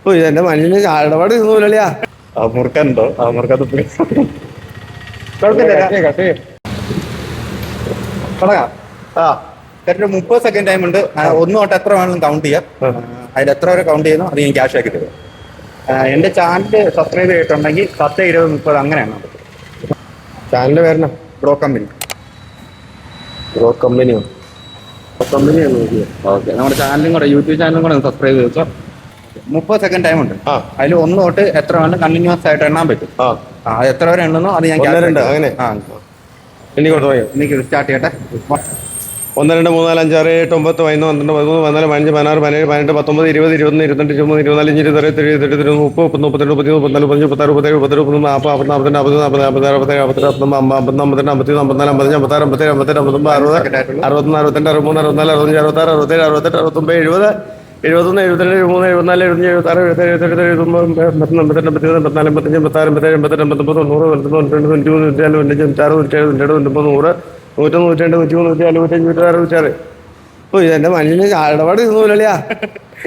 ഓ ഇതെന്റെ മണ്ണിന് ഇടപാട് ഇരുന്നൂലളിയാ. ആ മുറുക്കാനുണ്ടോ? ആ മുറുക്കത്ത് തുടങ്ങാം. ആ ഒരു 30 സെക്കൻഡ് ടൈം ഉണ്ട്. ഒന്ന് തൊട്ട് എത്ര വേണമെങ്കിലും കൗണ്ട് ചെയ്യാം. അതിൽ എത്ര വരെ കൗണ്ട് ചെയ്യുന്നു അത് ഞാൻ ക്യാഷ് ആക്കി തരും. എന്റെ ചാനൽ സബ്സ്ക്രൈബ് ചെയ്തിട്ടുണ്ടെങ്കിൽ 10, 20, 30 അങ്ങനെയാണ്. ചാനലിന്റെ പേരെന്നാ? Bro company. ബ്രോ കമ്പനിയോ? കമ്പനിയാണ് നോക്കിയത്. ഓക്കെ, നമ്മുടെ ചാനലും കൂടെ, യൂട്യൂബ് ചാനലും കൂടെ സബ്സ്ക്രൈബ് ചെയ്തോ. 30 സെക്കൻഡ് ടൈം ഉണ്ട്. അതിൽ ഒന്ന് തൊട്ട് എത്ര വേണം കണ്ടിന്യൂസ് ആയിട്ട് എണ്ണാൻ പറ്റും. എത്ര വരെ എണ്ണുന്നോ അത് ഞാൻ അങ്ങനെ. എനിക്ക് സ്റ്റാർട്ട് ചെയ്യട്ടെ. 1, 2, 3, 4, 5, 6, 7, 8, 9, 10, 11, 12, 13, 14, 15, 16, 17, 18, 19, 20, 21, 22, 23, 24, 25, 26, 27, 28, 30, 31, 32, 33, 34, 35, 36, 37, 38, 39, 40, 41, 42, 43, 44, 45, 46, 47, 48, 49, 50, 51, 52, 53, 54, 55, 56, 67, 68, 69, 70, 100. ഓ ഇതെന്റെ മണ്ണിന് ഇടപാട് ഇരുന്നൂലളിയാ.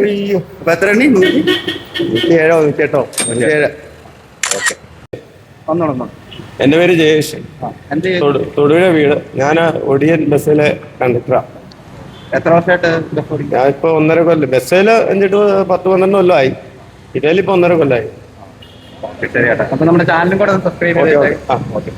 അയ്യോ, എത്ര എണ്ണി? 107, 108, 107. ഒന്നോളൊന്നോ. എന്റെ പേര് ജയേഷ്. തൊടുപുഴ വീട്. ഞാൻ ഒടിയൻ ബസ്സിലെ കണ്ടക്ടറാ. എത്ര വർഷമായിട്ട് ഞാൻ ഇപ്പൊ 1.5 കൊല്ലം ബസ്സില് എന്നിട്ട് 10-12 കൊല്ലമായി. ഇതിലിപ്പോ 1.5 കൊല്ലമായി. ശരി ചേട്ടാ, അപ്പൊ നമ്മുടെ ചാനലും കൂടെ സബ്സ്ക്രൈബ് ചെയ്തേ. ഓക്കെ.